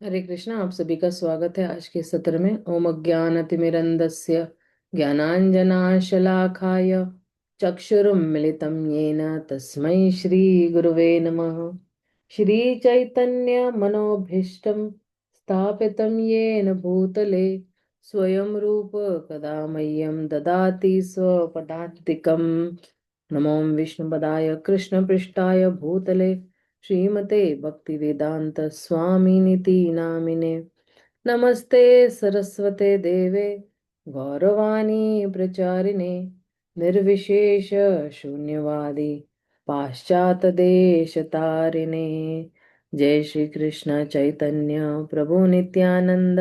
हरे कृष्णा। आप सभी का स्वागत है आज के सत्र में। ओम अज्ञानतिमिरन्धस्य ज्ञानांजनाशलाखाय चक्षुरुन्मिलितं येन तस्मै श्री गुरुवे नमः। श्री चैतन्य मनोभीष्टं स्थापितं येन भूतले स्वयं रूप कदा मह्यं ददाति स्वपदान्तिकं। नमो विष्णुपदाय कृष्णपृष्ठाय भूतले श्रीमते भक्तिवेदांत स्वामिनिति नामिने। नमस्ते सरस्वते देवे गौरवाणी प्रचारिणे निर्विशेष शून्यवादी पाश्चात देश तारिणे। जय श्री कृष्ण चैतन्य प्रभु नित्यानंद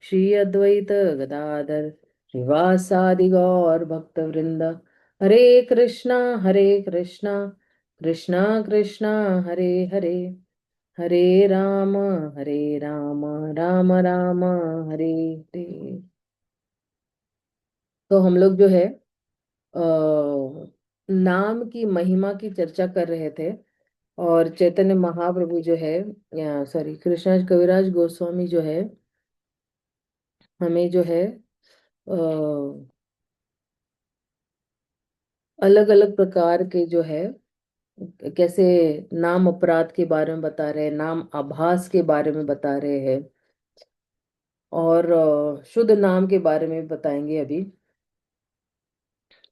श्री अद्वैत गदाधर श्रीवासादि गौर भक्त वृंद। हरे कृष्णा कृष्णा कृष्णा हरे हरे, हरे राम हरे राम राम राम हरे हरे। तो हम लोग जो है नाम की महिमा की चर्चा कर रहे थे। और चैतन्य महाप्रभु जो है, या सॉरी कृष्णा कविराज गोस्वामी जो है, हमें जो है अलग अलग प्रकार के जो है कैसे नाम अपराध के बारे में बता रहे हैं, नाम आभास के बारे में बता रहे हैं, और शुद्ध नाम के बारे में बताएंगे अभी।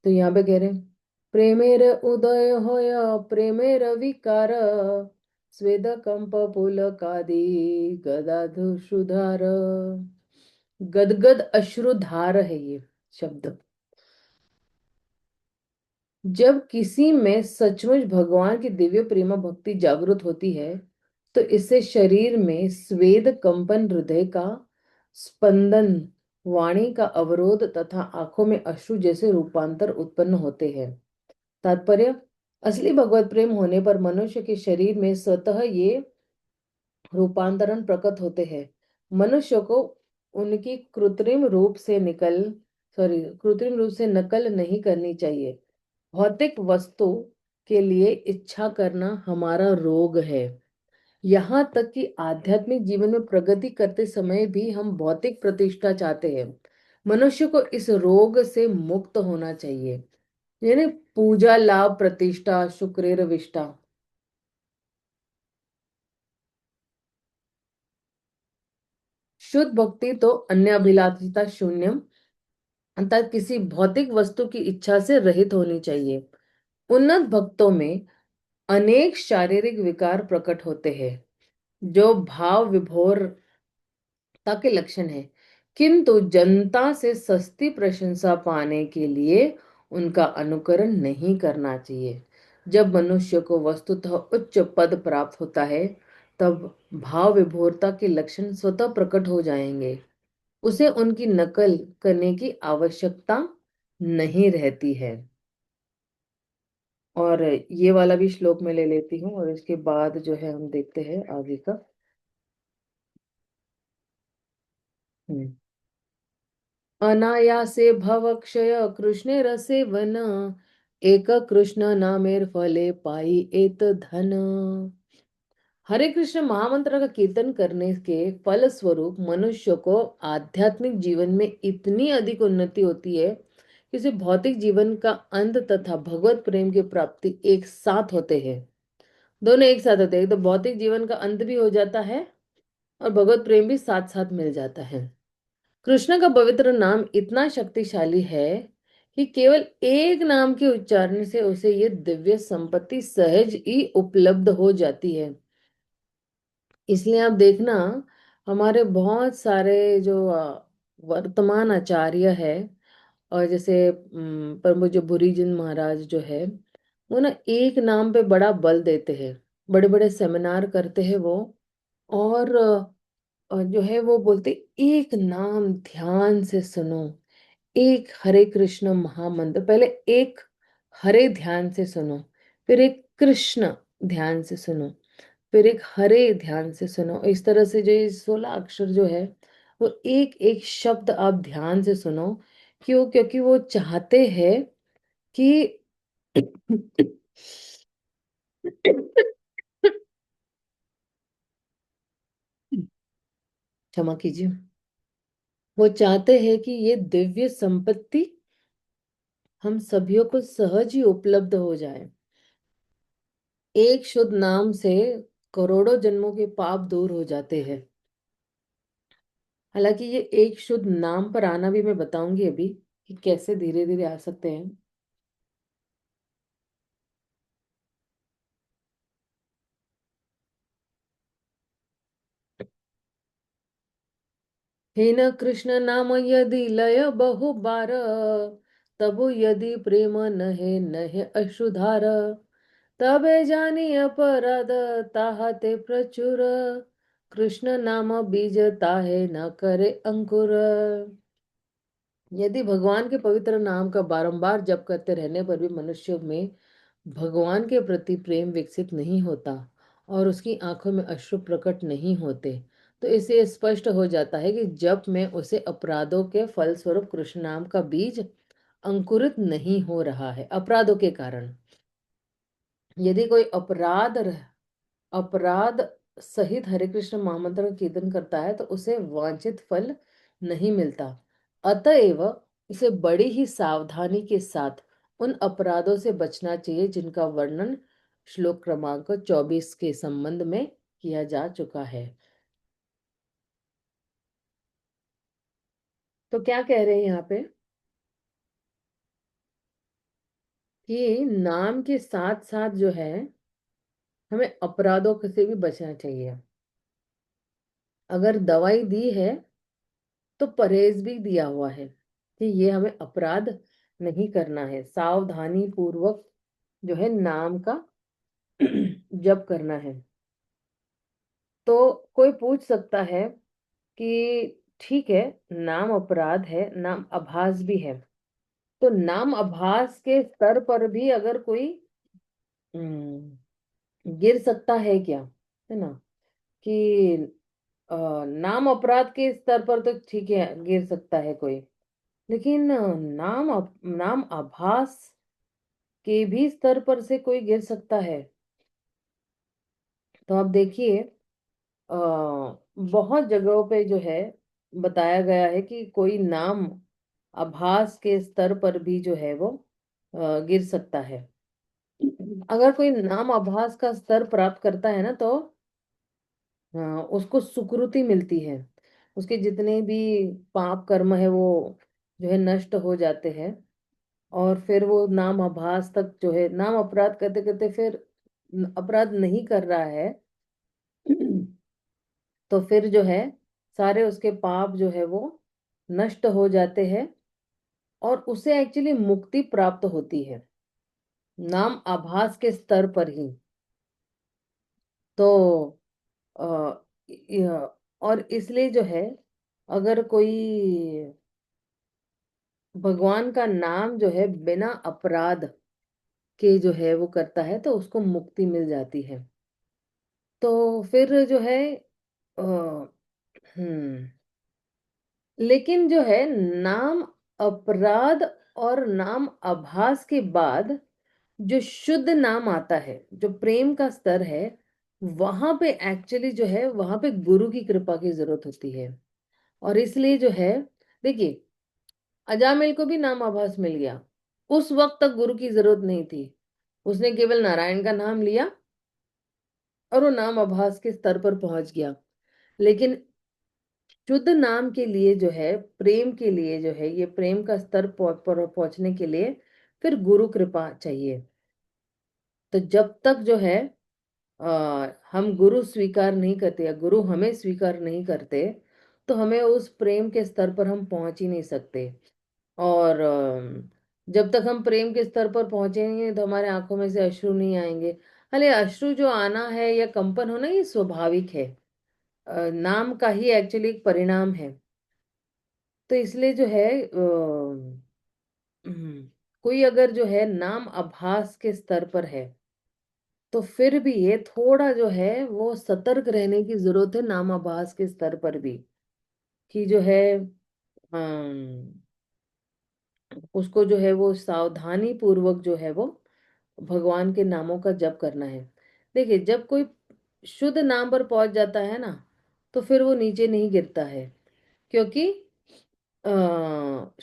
तो यहाँ पे कह रहे हैं, प्रेमेर उदय होय प्रेमेर विकार स्वेद कंप पुलकादि गदाधुषुधार। गदगद अश्रुधार है ये शब्द। जब किसी में सचमुच भगवान की दिव्य प्रेमा भक्ति जागृत होती है तो इससे शरीर में स्वेद कंपन, हृदय का स्पंदन, वाणी का अवरोध तथा आंखों में अश्रु जैसे रूपांतर उत्पन्न होते हैं। तात्पर्य, असली भगवत प्रेम होने पर मनुष्य के शरीर में स्वतः ये रूपांतरण प्रकट होते हैं। मनुष्य को उनकी कृत्रिम रूप से नकल नहीं करनी चाहिए। भौतिक वस्तु के लिए इच्छा करना हमारा रोग है। यहाँ तक कि आध्यात्मिक जीवन में प्रगति करते समय भी हम भौतिक प्रतिष्ठा चाहते हैं। मनुष्य को इस रोग से मुक्त होना चाहिए। यानी पूजा, लाभ, प्रतिष्ठा, शुक्रेर विष्ठा। शुद्ध भक्ति तो अन्य अभिलाषिता शून्यम, अर्थात किसी भौतिक वस्तु की इच्छा से रहित होनी चाहिए। उन्नत भक्तों में अनेक शारीरिक विकार प्रकट होते हैं जो भाव विभोरता के लक्षण है, किंतु जनता से सस्ती प्रशंसा पाने के लिए उनका अनुकरण नहीं करना चाहिए। जब मनुष्य को वस्तुतः उच्च पद प्राप्त होता है तब भाव विभोरता के लक्षण स्वतः प्रकट हो जाएंगे। उसे उनकी नकल करने की आवश्यकता नहीं रहती है। और ये वाला भी श्लोक मैं ले लेती हूँ और इसके बाद जो है हम देखते हैं आगे का। हम्म। अनायासे भवक्षय कृष्णे रसे वन एक कृष्ण नामेर फले पाई एत धन। हरे कृष्ण महामंत्र का कीर्तन करने के फल स्वरूप मनुष्य को आध्यात्मिक जीवन में इतनी अधिक उन्नति होती है कि उसे भौतिक जीवन का अंत तथा भगवत प्रेम की प्राप्ति एक साथ होते हैं। दोनों एक साथ होते हैं, तो भौतिक जीवन का अंत भी हो जाता है और भगवत प्रेम भी साथ साथ मिल जाता है। कृष्ण का पवित्र नाम इतना शक्तिशाली है कि केवल एक नाम के उच्चारण से उसे ये दिव्य संपत्ति सहज ही उपलब्ध हो जाती है। इसलिए आप देखना, हमारे बहुत सारे जो वर्तमान आचार्य है, और जैसे परम पूज्य भूरी महाराज जो है, वो ना एक नाम पे बड़ा बल देते हैं। बड़े बड़े सेमिनार करते हैं वो। और जो है वो बोलते, एक नाम ध्यान से सुनो। एक हरे कृष्ण महामंत्र, पहले एक हरे ध्यान से सुनो, फिर एक कृष्ण ध्यान से सुनो, फिर एक हरे ध्यान से सुनो। इस तरह से जो ये 16 अक्षर जो है, वो एक एक शब्द आप ध्यान से सुनो। क्यों? क्योंकि वो चाहते हैं कि क्षमा कीजिए। वो चाहते हैं कि ये दिव्य संपत्ति हम सभी को सहज ही उपलब्ध हो जाए। एक शुद्ध नाम से करोड़ों जन्मों के पाप दूर हो जाते हैं। हालांकि ये एक शुद्ध नाम पर आना भी मैं बताऊंगी अभी कि कैसे धीरे धीरे आ सकते हैं। हे न कृष्ण नाम यदि लय बहु बार, तबु यदि प्रेम नहे नहे अश्रुधार, तबे जानी अपराध ताहते प्रचुर, कृष्ण नाम बीज ताहे न करे अंकुर। यदि भगवान के पवित्र नाम का बारंबार जप करते रहने पर भी मनुष्य में भगवान के प्रति प्रेम विकसित नहीं होता और उसकी आंखों में अश्रु प्रकट नहीं होते, तो इससे स्पष्ट हो जाता है कि जप में उसे अपराधों के फलस्वरूप कृष्ण नाम का बीज अंकुरित नहीं हो रहा है। अपराधों के कारण यदि कोई अपराध सहित हरे कृष्ण महामंत्र का कीर्तन करता है तो उसे वांछित फल नहीं मिलता। अतएव इसे बड़ी ही सावधानी के साथ उन अपराधों से बचना चाहिए जिनका वर्णन श्लोक क्रमांक 24 के संबंध में किया जा चुका है। तो क्या कह रहे हैं यहाँ पे कि नाम के साथ साथ जो है हमें अपराधों से भी बचना चाहिए। अगर दवाई दी है तो परहेज भी दिया हुआ है कि ये हमें अपराध नहीं करना है, सावधानी पूर्वक जो है नाम का जप करना है। तो कोई पूछ सकता है कि ठीक है, नाम अपराध है, नाम आभास भी है, तो नाम आभास के स्तर पर भी अगर कोई गिर सकता है क्या, है ना, कि नाम अपराध के स्तर पर तो ठीक है गिर सकता है कोई, लेकिन नाम आभास के भी स्तर पर से कोई गिर सकता है। तो आप देखिए बहुत जगहों पे जो है बताया गया है कि कोई नाम आभास के स्तर पर भी जो है वो गिर सकता है। अगर कोई नाम आभास का स्तर प्राप्त करता है ना तो उसको सुकृति मिलती है, उसके जितने भी पाप कर्म है वो जो है नष्ट हो जाते हैं। और फिर वो नाम आभास तक जो है नाम अपराध करते करते फिर अपराध नहीं कर रहा है तो फिर जो है सारे उसके पाप जो है वो नष्ट हो जाते हैं और उसे एक्चुअली मुक्ति प्राप्त होती है नाम आभास के स्तर पर ही। तो आ, और इसलिए जो है अगर कोई भगवान का नाम जो है बिना अपराध के जो है वो करता है तो उसको मुक्ति मिल जाती है। तो फिर जो है अ, हम्म लेकिन जो है नाम अपराध और नाम आभास के बाद जो शुद्ध नाम आता है, जो प्रेम का स्तर है, वहां पे एक्चुअली जो है वहां पे गुरु की कृपा की जरूरत होती है। और इसलिए जो है देखिए अजामिल को भी नाम आभास मिल गया, उस वक्त तक गुरु की जरूरत नहीं थी, उसने केवल नारायण का नाम लिया और वो नाम आभास के स्तर पर पहुंच गया। लेकिन शुद्ध नाम के लिए जो है प्रेम के लिए जो है ये प्रेम का स्तर पर पहुंचने के लिए फिर गुरु कृपा चाहिए। तो जब तक जो है हम गुरु स्वीकार नहीं करते या गुरु हमें स्वीकार नहीं करते तो हमें उस प्रेम के स्तर पर हम पहुंच ही नहीं सकते। और जब तक हम प्रेम के स्तर पर पहुंचेंगे तो हमारे आंखों में से अश्रु नहीं आएंगे। हालांकि अश्रु जो आना है या कंपन होना ये स्वाभाविक है, नाम का ही एक्चुअली एक परिणाम है। तो इसलिए जो है कोई अगर जो है नाम आभास के स्तर पर है तो फिर भी ये थोड़ा जो है वो सतर्क रहने की जरूरत है नाम आभास के स्तर पर भी, कि जो है उसको जो है वो सावधानी पूर्वक जो है वो भगवान के नामों का जप करना है। देखिए जब कोई शुद्ध नाम पर पहुंच जाता है ना तो फिर वो नीचे नहीं गिरता है, क्योंकि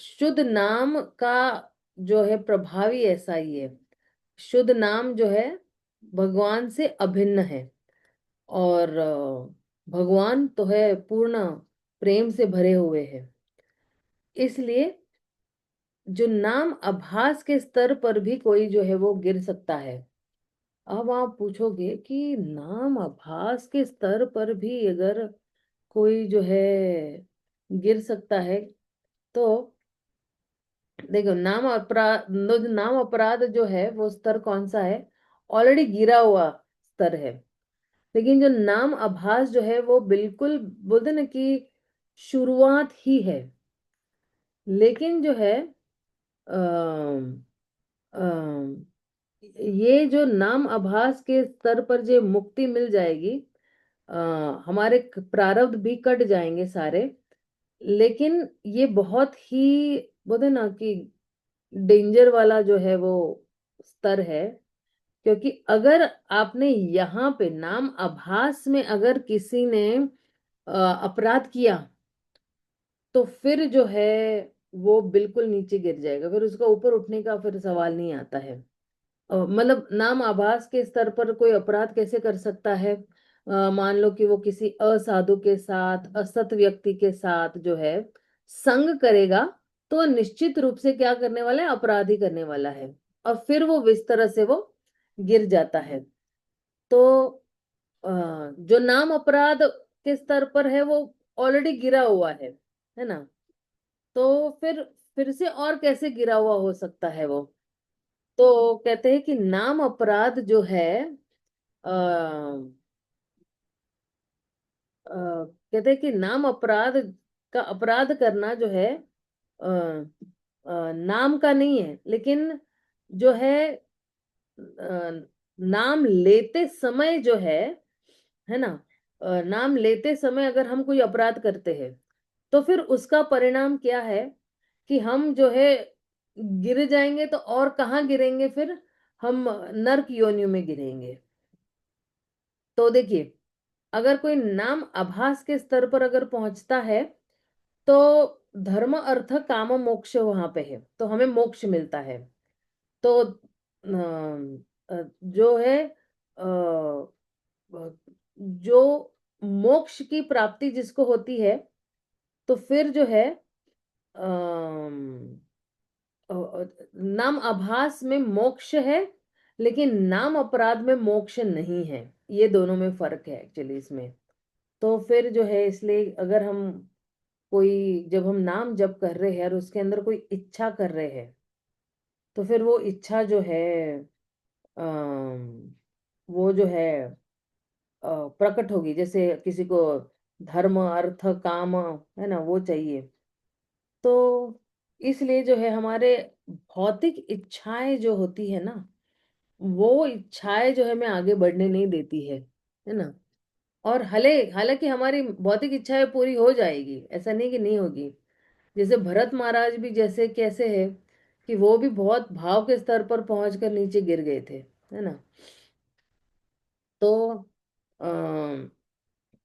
शुद्ध नाम का जो है प्रभावी ऐसा ही है। शुद्ध नाम जो है भगवान से अभिन्न है, और भगवान तो है पूर्ण प्रेम से भरे हुए हैं। इसलिए जो नाम आभास के स्तर पर भी कोई जो है वो गिर सकता है। अब आप पूछोगे कि नाम आभास के स्तर पर भी अगर कोई जो है गिर सकता है, तो देखो, नाम अपराध जो है वो स्तर कौन सा है? ऑलरेडी गिरा हुआ स्तर है। लेकिन जो नाम आभास जो है वो बिल्कुल बोलते ना कि शुरुआत ही है। लेकिन जो है अम, अम, ये जो नाम आभास के स्तर पर जो मुक्ति मिल जाएगी, अ, हमारे प्रारब्ध भी कट जाएंगे सारे। लेकिन ये बहुत ही बोलते ना कि डेंजर वाला जो है वो स्तर है। क्योंकि अगर आपने यहाँ पे नाम आभास में अगर किसी ने अपराध किया, तो फिर जो है वो बिल्कुल नीचे गिर जाएगा, फिर उसका ऊपर उठने का फिर सवाल नहीं आता है। मतलब नाम आभास के स्तर पर कोई अपराध कैसे कर सकता है? मान लो कि वो किसी असाधु के साथ, असत व्यक्ति के साथ जो है संग करेगा, तो निश्चित रूप से क्या करने वाला है? अपराध ही करने वाला है। और फिर वो इस तरह से वो गिर जाता है। तो अ, जो नाम अपराध के स्तर पर है वो ऑलरेडी गिरा हुआ है ना? तो फिर से और कैसे गिरा हुआ हो सकता है वो? तो कहते हैं कि नाम अपराध जो है, कहते हैं कि नाम अपराध का अपराध करना जो है अ, नाम का नहीं है, लेकिन जो है नाम लेते समय जो है ना, नाम लेते समय अगर हम कोई अपराध करते हैं, तो फिर उसका परिणाम क्या है? कि हम जो है गिर जाएंगे, तो और कहाँ गिरेंगे फिर? हम नरक योनियों में गिरेंगे। तो देखिए, अगर कोई नाम आभास के स्तर पर अगर पहुंचता है, तो धर्म अर्थ काम मोक्ष वहां पे है, तो हमें मोक्ष मिलता है। तो जो है जो मोक्ष की प्राप्ति जिसको होती है, तो फिर जो है अम, नाम आभास में मोक्ष है, लेकिन नाम अपराध में मोक्ष नहीं है। ये दोनों में फर्क है एक्चुअली इसमें। तो फिर जो है, इसलिए अगर हम कोई जब हम नाम जप कर रहे हैं और उसके अंदर कोई इच्छा कर रहे हैं, तो फिर वो इच्छा जो है वो जो है प्रकट होगी। जैसे किसी को धर्म अर्थ काम है ना वो चाहिए, तो इसलिए जो है हमारे भौतिक इच्छाएं जो होती है ना, वो इच्छाएं जो है हमें आगे बढ़ने नहीं देती है ना। और हालांकि हमारी भौतिक इच्छाएं पूरी हो जाएगी, ऐसा नहीं कि नहीं होगी। जैसे भरत महाराज भी जैसे कैसे है कि वो भी बहुत भाव के स्तर पर पहुंचकर नीचे गिर गए थे, है ना? तो अम,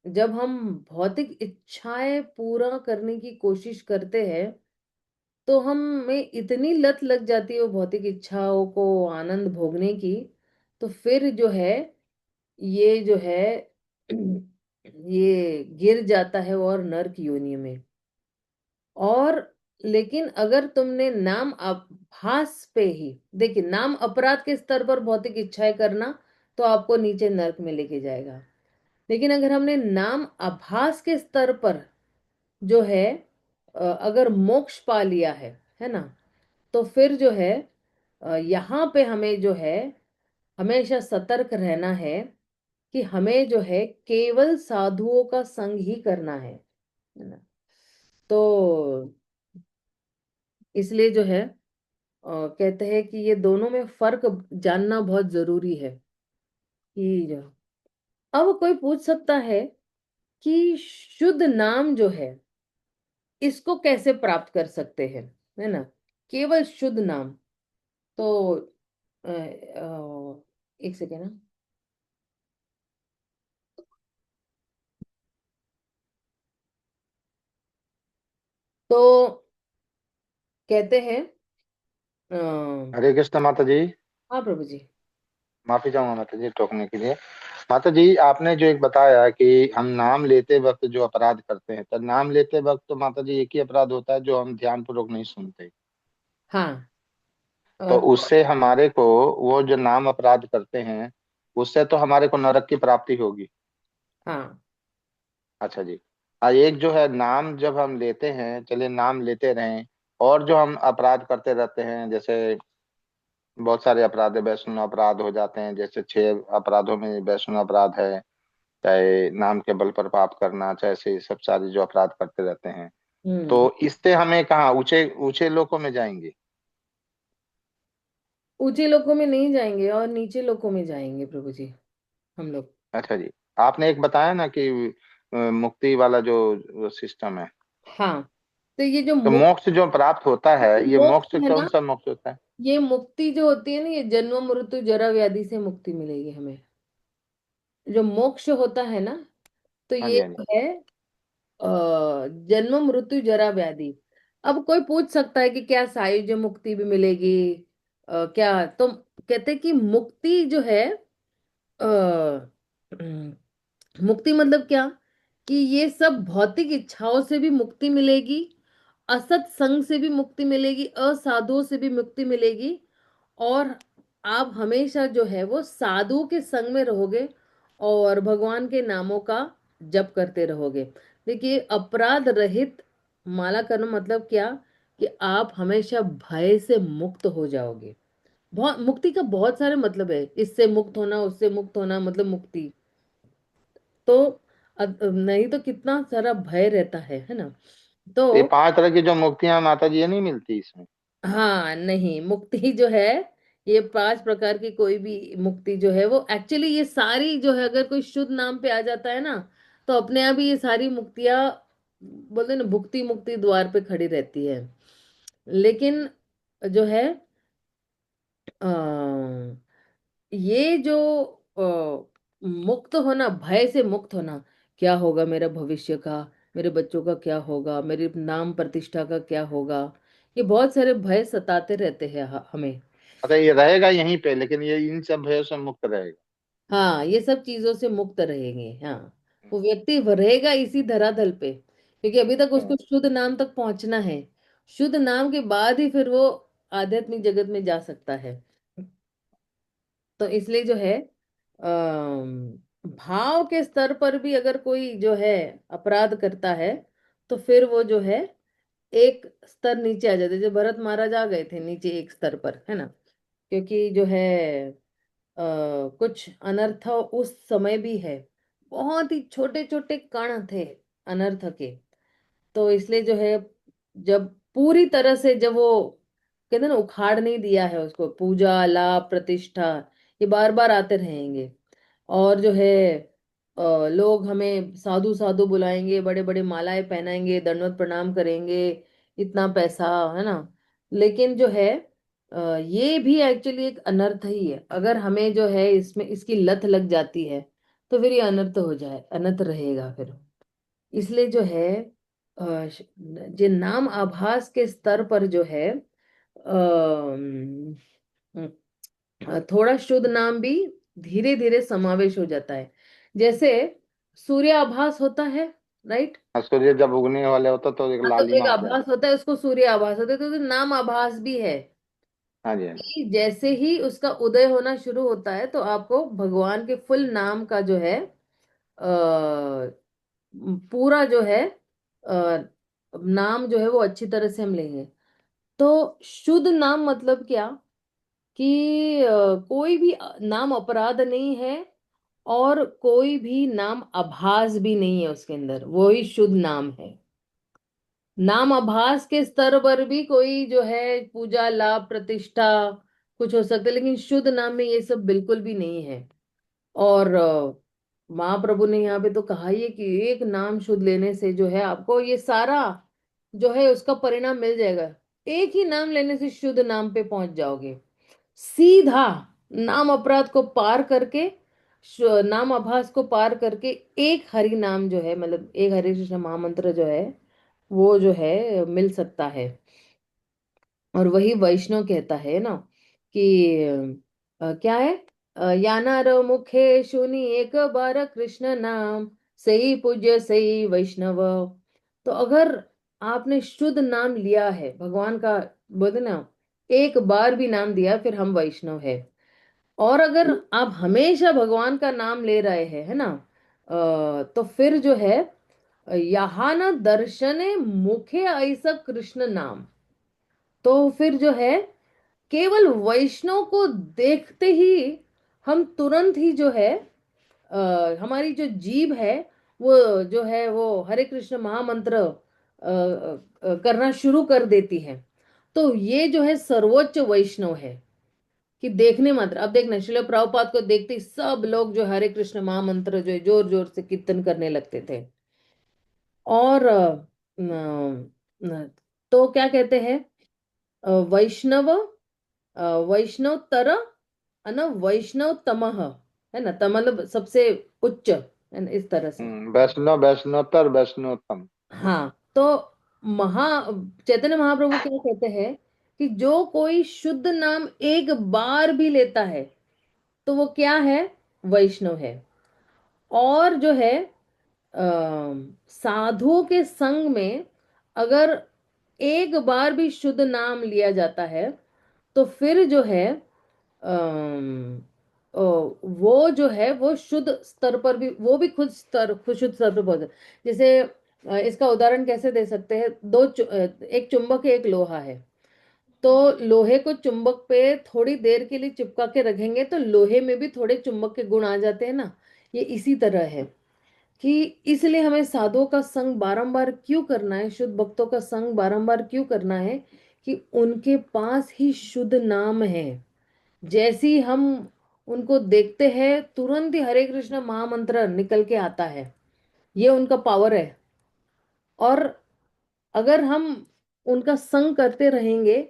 जब हम भौतिक इच्छाएं पूरा करने की कोशिश करते हैं, तो हमें इतनी लत लग जाती है वो भौतिक इच्छाओं को आनंद भोगने की, तो फिर जो है ये जो है ये गिर जाता है और नरक योनि में। और लेकिन अगर तुमने नाम आभास पे ही, देखिए, नाम अपराध के स्तर पर भौतिक इच्छाएं करना तो आपको नीचे नरक में लेके जाएगा। लेकिन अगर हमने नाम आभास के स्तर पर जो है अगर मोक्ष पा लिया है ना, तो फिर जो है यहाँ पे हमें जो है हमेशा सतर्क रहना है कि हमें जो है केवल साधुओं का संग ही करना है ना? तो इसलिए जो है कहते हैं कि ये दोनों में फर्क जानना बहुत जरूरी है। कि जो अब कोई पूछ सकता है कि शुद्ध नाम जो है इसको कैसे प्राप्त कर सकते हैं, है ना? केवल शुद्ध नाम। तो एक सेकेंड ना। तो कहते हैं अ, हरे कृष्ण माता जी। हाँ प्रभु जी। माफी चाहूंगा माता जी टोकने के लिए। माता जी, आपने जो एक बताया कि हम नाम लेते वक्त जो अपराध करते हैं, तो नाम लेते वक्त तो माता जी एक ही अपराध होता है, जो हम ध्यान पूर्वक नहीं सुनते। हाँ तो तो उससे हमारे को, वो जो नाम अपराध करते हैं, उससे तो हमारे को नरक की प्राप्ति होगी। हाँ अच्छा जी। एक जो है नाम जब हम लेते हैं, चलिए नाम लेते रहें, और जो हम अपराध करते रहते हैं, जैसे बहुत सारे अपराध है, वैष्णव अपराध हो जाते हैं, जैसे 6 अपराधों में वैष्णव अपराध है। चाहे नाम के बल पर पाप करना, चाहे ऐसे सब सारे जो अपराध करते रहते हैं, तो हम्म। इससे हमें कहाँ ऊंचे ऊंचे लोकों में जाएंगे। ऊंचे लोकों में नहीं जाएंगे और नीचे लोकों में जाएंगे प्रभु जी, हम लोग। अच्छा जी। आपने एक बताया ना कि मुक्ति वाला जो सिस्टम है, हाँ, तो ये जो तो मोक्ष जो प्राप्त होता है, ये मोक्ष मोक्ष है कौन ना, सा मोक्ष होता है? ये मुक्ति जो होती है ना, ये जन्म मृत्यु जरा व्याधि से मुक्ति मिलेगी हमें। जो मोक्ष होता है ना, तो हाँ ये जी, हाँ जी। है अ, जन्म मृत्यु जरा व्याधि। अब कोई पूछ सकता है कि क्या सायुज्य मुक्ति भी मिलेगी, क्या तो कहते हैं कि मुक्ति जो है मुक्ति मतलब क्या, कि ये सब भौतिक इच्छाओं से भी मुक्ति मिलेगी, असत संग से भी मुक्ति मिलेगी, असाधुओं से भी मुक्ति मिलेगी, और आप हमेशा जो है वो साधु के संग में रहोगे और भगवान के नामों का जप करते रहोगे। देखिए, अपराध रहित माला करना मतलब क्या, कि आप हमेशा भय से मुक्त हो जाओगे। बहुत मुक्ति का बहुत सारे मतलब है, इससे मुक्त होना, उससे मुक्त होना, मतलब मुक्ति। तो नहीं तो कितना सारा भय रहता है ना। तो ये 5 तरह की जो मुक्तियां माता जी, ये नहीं मिलती इसमें? हाँ, नहीं, मुक्ति जो है, ये 5 प्रकार की कोई भी मुक्ति जो है वो एक्चुअली ये सारी जो है, अगर कोई शुद्ध नाम पे आ जाता है ना, तो अपने आप ही ये सारी मुक्तियां, बोलते हैं ना, भुक्ति मुक्ति द्वार पे खड़ी रहती है। लेकिन जो है ये जो मुक्त होना, भय से मुक्त होना, क्या होगा मेरा भविष्य का, मेरे बच्चों का क्या होगा, मेरे नाम प्रतिष्ठा का क्या होगा, ये बहुत सारे भय सताते रहते हैं हमें। मतलब ये रहेगा यहीं पे, लेकिन ये इन सब भयों से मुक्त रहेगा। हाँ, ये सब चीजों से मुक्त रहेंगे। हाँ, वो व्यक्ति रहेगा इसी धरातल पे, क्योंकि अभी तक उसको हम्म। शुद्ध नाम तक पहुंचना है। शुद्ध नाम के बाद ही फिर वो आध्यात्मिक जगत में जा सकता है। तो इसलिए जो है भाव के स्तर पर भी अगर कोई जो है अपराध करता है, तो फिर वो जो है एक स्तर नीचे आ जाते हैं। जो भरत महाराज आ गए थे नीचे एक स्तर पर, है ना, क्योंकि जो है कुछ अनर्थ उस समय भी है, बहुत ही छोटे छोटे कण थे अनर्थ के। तो इसलिए जो है, जब पूरी तरह से जब वो कहते हैं ना उखाड़ नहीं दिया है उसको, पूजा लाभ प्रतिष्ठा ये बार बार आते रहेंगे। और जो है लोग हमें साधु साधु बुलाएंगे, बड़े बड़े मालाएं पहनाएंगे, दंडवत प्रणाम करेंगे, इतना पैसा, है ना। लेकिन जो है ये भी एक्चुअली एक अनर्थ ही है। अगर हमें जो है इसमें इसकी लत लग जाती है, तो फिर ये अनर्थ हो जाए, अनर्थ रहेगा फिर। इसलिए जो है जो नाम आभास के स्तर पर जो है थोड़ा शुद्ध नाम भी धीरे धीरे समावेश हो जाता है। जैसे सूर्य आभास होता है, राइट। और सूर्य जब उगने वाले होता तो एक हाँ, तो एक लालिमा हो आभास जाती। होता है, उसको सूर्य आभास होता है, तो नाम आभास भी है। हाँ जी, हाँ जी। कि जैसे ही उसका उदय होना शुरू होता है, तो आपको भगवान के फुल नाम का जो है पूरा जो है नाम जो है वो अच्छी तरह से हम लेंगे। तो शुद्ध नाम मतलब क्या, कि कोई भी नाम अपराध नहीं है, और कोई भी नाम आभास भी नहीं है उसके अंदर, वो ही शुद्ध नाम है। नाम आभास के स्तर पर भी कोई जो है पूजा लाभ प्रतिष्ठा कुछ हो सकता है, लेकिन शुद्ध नाम में ये सब बिल्कुल भी नहीं है। और महाप्रभु ने यहाँ पे तो कहा ही है कि एक नाम शुद्ध लेने से जो है आपको ये सारा जो है उसका परिणाम मिल जाएगा। एक ही नाम लेने से शुद्ध नाम पे पहुंच जाओगे सीधा। नाम अपराध को पार करके, नाम आभास को पार करके, एक हरि नाम जो है, मतलब एक हरे कृष्ण महामंत्र जो है, वो जो है मिल सकता है। और वही वैष्णव कहता है ना कि क्या है, यानार मुखे सुनी एक बार कृष्ण नाम, सही पूज्य सही वैष्णव। तो अगर आपने शुद्ध नाम लिया है भगवान का, बोलते ना, एक बार भी नाम दिया, फिर हम वैष्णव है। और अगर आप हमेशा भगवान का नाम ले रहे हैं, है ना, तो फिर जो है, यहाँ न दर्शने मुखे ऐसा कृष्ण नाम। तो फिर जो है, केवल वैष्णव को देखते ही हम तुरंत ही जो है, हमारी जो जीभ है वो जो है वो हरे कृष्ण महामंत्र करना शुरू कर देती है। तो ये जो है सर्वोच्च वैष्णव है, कि देखने मात्र। अब देखना, श्रील प्रभुपाद को देखते ही सब लोग जो हरे कृष्ण महामंत्र जो है जोर जोर से कीर्तन करने लगते थे। और न, तो क्या कहते हैं, वैष्णव, वैष्णव तर, है ना, वैष्णव तमह, है ना, तम मतलब सबसे उच्च, है ना, इस तरह से। वैष्णव वैष्णोत्तर वैष्णोत्तम। हाँ, तो महा चैतन्य महाप्रभु क्या कहते हैं कि जो कोई शुद्ध नाम एक बार भी लेता है, तो वो क्या है, वैष्णव है। और जो है, साधुओं के संग में अगर एक बार भी शुद्ध नाम लिया जाता है, तो फिर जो है, वो जो है वो शुद्ध स्तर पर भी, वो भी खुद शुद्ध स्तर पर पहुंचे। जैसे इसका उदाहरण कैसे दे सकते हैं, एक चुंबक है, एक लोहा है। तो लोहे को चुंबक पे थोड़ी देर के लिए चिपका के रखेंगे तो लोहे में भी थोड़े चुंबक के गुण आ जाते हैं ना। ये इसी तरह है, कि इसलिए हमें साधुओं का संग बारंबार क्यों करना है, शुद्ध भक्तों का संग बारंबार क्यों करना है, कि उनके पास ही शुद्ध नाम है। जैसे ही हम उनको देखते हैं, तुरंत ही हरे कृष्ण महामंत्र निकल के आता है। ये उनका पावर है। और अगर हम उनका संग करते रहेंगे,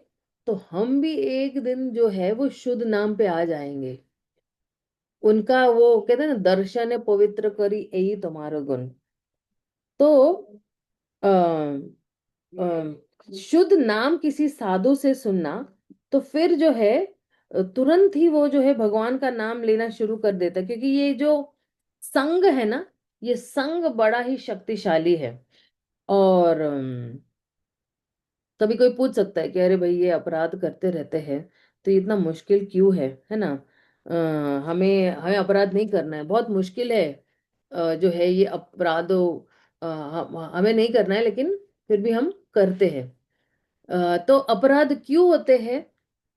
तो हम भी एक दिन जो है वो शुद्ध नाम पे आ जाएंगे। उनका वो कहते हैं ना, दर्शन पवित्र करी यही तुम्हारा गुण। तो आ, शुद्ध नाम किसी साधु से सुनना, तो फिर जो है तुरंत ही वो जो है भगवान का नाम लेना शुरू कर देता है, क्योंकि ये जो संग है ना, ये संग बड़ा ही शक्तिशाली है। और कभी कोई पूछ सकता है कि अरे भाई ये अपराध करते रहते हैं, तो ये इतना मुश्किल क्यों है ना। हमें हमें अपराध नहीं करना है, बहुत मुश्किल है। जो है ये अपराधों, हमें नहीं करना है, लेकिन फिर भी हम करते हैं। तो अपराध क्यों होते हैं,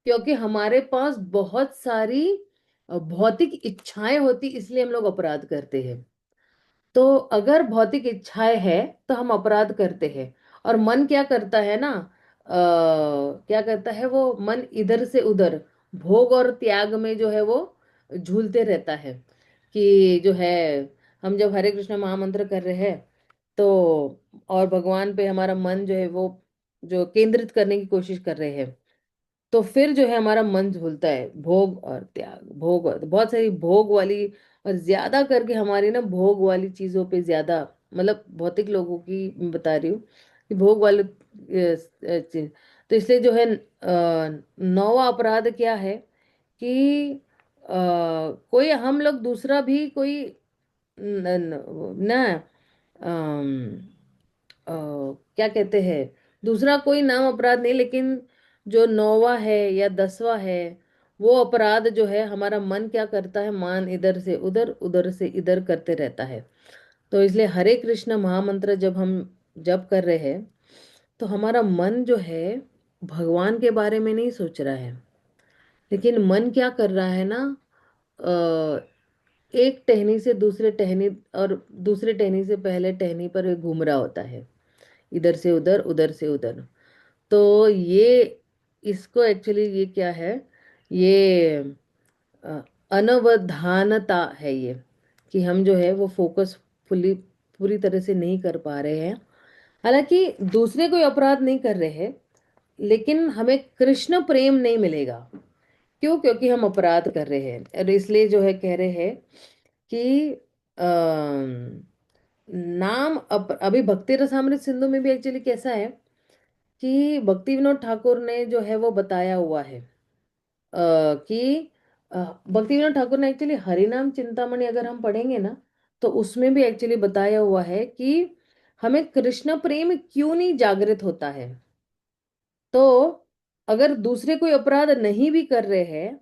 क्योंकि हमारे पास बहुत सारी भौतिक इच्छाएं होती, इसलिए हम लोग अपराध करते हैं। तो अगर भौतिक इच्छाएं है, तो हम अपराध करते हैं। और मन क्या करता है ना, क्या करता है वो मन, इधर से उधर भोग और त्याग में जो है वो झूलते रहता है। कि जो है, हम जब हरे कृष्ण महामंत्र कर रहे हैं, तो और भगवान पे हमारा मन जो है वो जो केंद्रित करने की कोशिश कर रहे हैं, तो फिर जो है हमारा मन झूलता है भोग और त्याग, भोग और बहुत सारी भोग वाली, और ज्यादा करके हमारी ना भोग वाली चीजों पे ज्यादा, मतलब भौतिक लोगों की मैं बता रही हूँ, कि भोग वाले चीज। तो इसलिए जो है नौवा अपराध क्या है, कि कोई हम लोग दूसरा भी कोई न, न, क्या कहते हैं, दूसरा कोई नाम अपराध नहीं, लेकिन जो नौवा है या दसवां है, वो अपराध जो है, हमारा मन क्या करता है, मान इधर से उधर उधर से इधर करते रहता है। तो इसलिए हरे कृष्ण महामंत्र जब हम जप कर रहे हैं, तो हमारा मन जो है भगवान के बारे में नहीं सोच रहा है, लेकिन मन क्या कर रहा है ना, एक टहनी से दूसरे टहनी, और दूसरे टहनी से पहले टहनी पर ये घूम रहा होता है, इधर से उधर उधर से उधर। तो ये, इसको एक्चुअली ये क्या है, ये अ, अनवधानता है ये, कि हम जो है वो फोकस फुली पूरी तरह से नहीं कर पा रहे हैं। हालांकि दूसरे कोई अपराध नहीं कर रहे हैं, लेकिन हमें कृष्ण प्रेम नहीं मिलेगा। क्यों? क्योंकि हम अपराध कर रहे हैं। और इसलिए जो है कह रहे हैं कि अभी भक्ति रसामृत सिंधु में भी एक्चुअली कैसा है कि भक्ति विनोद ठाकुर ने जो है वो बताया हुआ है कि भक्ति विनोद ठाकुर ने एक्चुअली हरिनाम चिंतामणि अगर हम पढ़ेंगे ना, तो उसमें भी एक्चुअली बताया हुआ है कि हमें कृष्ण प्रेम क्यों नहीं जागृत होता है। तो अगर दूसरे कोई अपराध नहीं भी कर रहे हैं,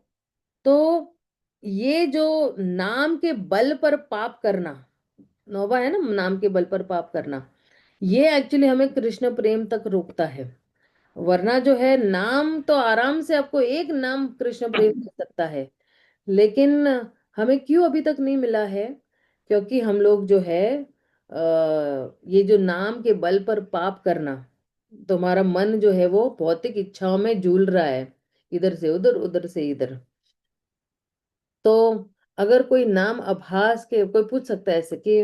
तो ये जो नाम के बल पर पाप करना, नौवा है ना, नाम के बल पर पाप करना, ये एक्चुअली हमें कृष्ण प्रेम तक रोकता है। वरना जो है नाम तो आराम से आपको एक नाम कृष्ण प्रेम दे सकता है, लेकिन हमें क्यों अभी तक नहीं मिला है? क्योंकि हम लोग जो है ये जो नाम के बल पर पाप करना, तुम्हारा मन जो है वो भौतिक इच्छाओं में झूल रहा है, इधर से उधर उधर से इधर। तो अगर कोई नाम आभास के, कोई पूछ सकता है ऐसे कि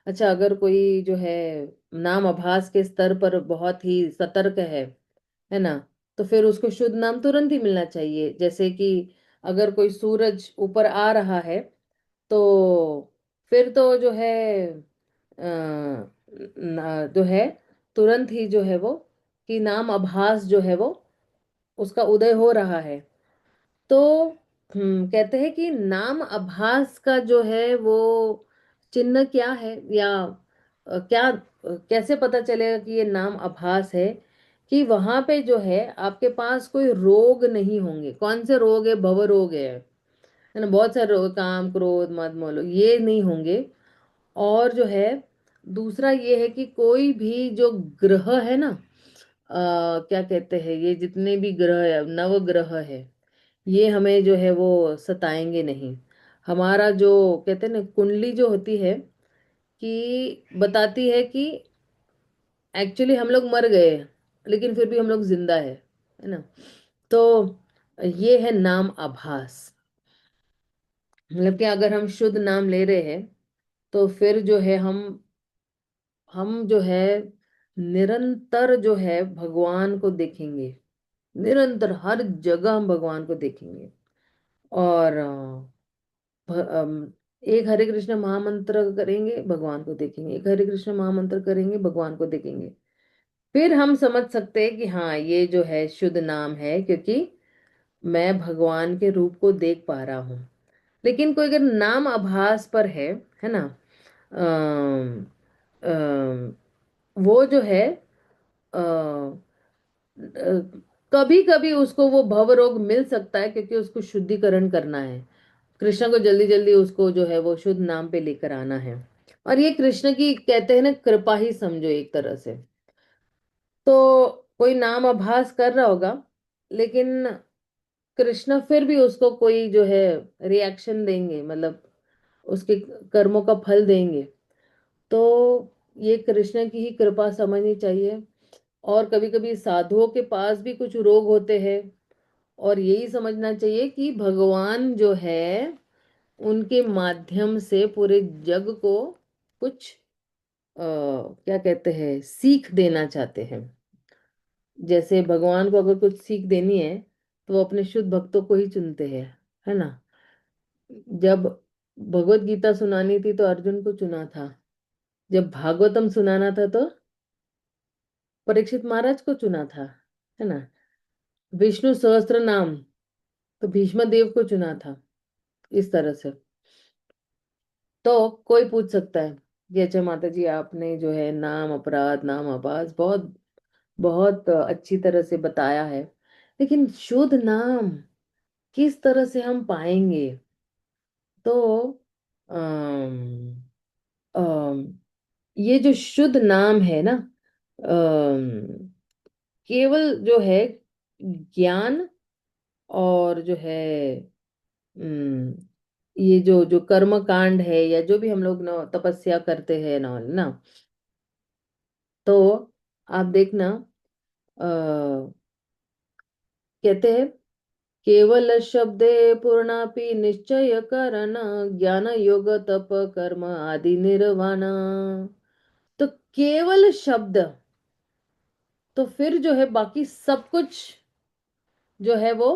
अच्छा, अगर कोई जो है नाम आभास के स्तर पर बहुत ही सतर्क है ना, तो फिर उसको शुद्ध नाम तुरंत ही मिलना चाहिए। जैसे कि अगर कोई सूरज ऊपर आ रहा है, तो फिर तो जो है जो है तुरंत ही जो है वो कि नाम आभास जो है वो उसका उदय हो रहा है। तो कहते हैं कि नाम आभास का जो है वो चिन्ह क्या है, या कैसे पता चलेगा कि ये नाम आभास है? कि वहां पे जो है आपके पास कोई रोग नहीं होंगे। कौन से रोग है? भव रोग है ना, बहुत सारे रोग, काम क्रोध मद मोह ये नहीं होंगे। और जो है दूसरा ये है कि कोई भी जो ग्रह है ना, क्या कहते हैं, ये जितने भी ग्रह है, नव ग्रह है, ये हमें जो है वो सताएंगे नहीं। हमारा जो कहते हैं ना, कुंडली जो होती है कि बताती है कि एक्चुअली हम लोग मर गए लेकिन फिर भी हम लोग जिंदा है ना। तो ये है नाम आभास। मतलब कि अगर हम शुद्ध नाम ले रहे हैं, तो फिर जो है हम जो है निरंतर जो है भगवान को देखेंगे। निरंतर हर जगह हम भगवान को देखेंगे। और एक हरे कृष्ण महामंत्र करेंगे, भगवान को देखेंगे। एक हरे कृष्ण महामंत्र करेंगे, भगवान को देखेंगे। फिर हम समझ सकते हैं कि हाँ, ये जो है शुद्ध नाम है, क्योंकि मैं भगवान के रूप को देख पा रहा हूँ। लेकिन कोई अगर नाम आभास पर है ना, अम, अम, वो जो है कभी कभी उसको वो भव रोग मिल सकता है, क्योंकि उसको शुद्धिकरण करना है। कृष्ण को जल्दी जल्दी उसको जो है वो शुद्ध नाम पे लेकर आना है। और ये कृष्ण की कहते हैं ना कृपा ही समझो एक तरह से। तो कोई नाम आभास कर रहा होगा, लेकिन कृष्ण फिर भी उसको कोई जो है रिएक्शन देंगे, मतलब उसके कर्मों का फल देंगे। तो ये कृष्ण की ही कृपा समझनी चाहिए। और कभी कभी साधुओं के पास भी कुछ रोग होते हैं, और यही समझना चाहिए कि भगवान जो है उनके माध्यम से पूरे जग को कुछ क्या कहते हैं, सीख देना चाहते हैं। जैसे भगवान को अगर कुछ सीख देनी है, तो वो अपने शुद्ध भक्तों को ही चुनते हैं, है ना। जब भगवत गीता सुनानी थी तो अर्जुन को चुना था। जब भागवतम सुनाना था तो परीक्षित महाराज को चुना था, है ना। विष्णु सहस्त्र नाम तो भीष्म देव को चुना था। इस तरह से। तो कोई पूछ सकता है कि अच्छा माता जी, आपने जो है नाम अपराध नाम आभास बहुत बहुत अच्छी तरह से बताया है, लेकिन शुद्ध नाम किस तरह से हम पाएंगे? तो अम, अम, ये जो शुद्ध नाम है ना, केवल जो है ज्ञान, और जो है ये जो जो कर्म कांड है, या जो भी हम लोग ना तपस्या करते हैं ना, तो आप देखना, कहते हैं केवल शब्दे पूर्णापि निश्चय करण, ज्ञान योग तप कर्म आदि निर्वाण। तो केवल शब्द, तो फिर जो है बाकी सब कुछ जो है वो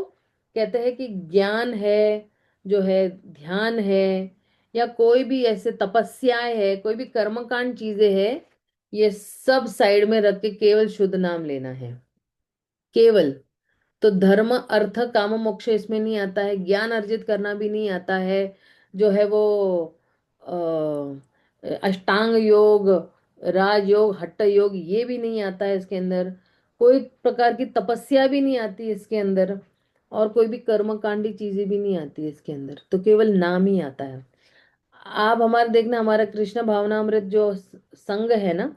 कहते हैं कि ज्ञान है, जो है ध्यान है, या कोई भी ऐसे तपस्याएं है, कोई भी कर्मकांड चीजें है, ये सब साइड में रख के केवल शुद्ध नाम लेना है। केवल। तो धर्म अर्थ काम मोक्ष इसमें नहीं आता है, ज्ञान अर्जित करना भी नहीं आता है, जो है वो अष्टांग योग, राजयोग, हट्ट योग, ये भी नहीं आता है इसके अंदर। कोई प्रकार की तपस्या भी नहीं आती इसके अंदर, और कोई भी कर्मकांडी चीजें भी नहीं आती इसके अंदर, तो केवल नाम ही आता है। आप हमारे देखना, हमारा कृष्ण भावनामृत जो संघ है ना,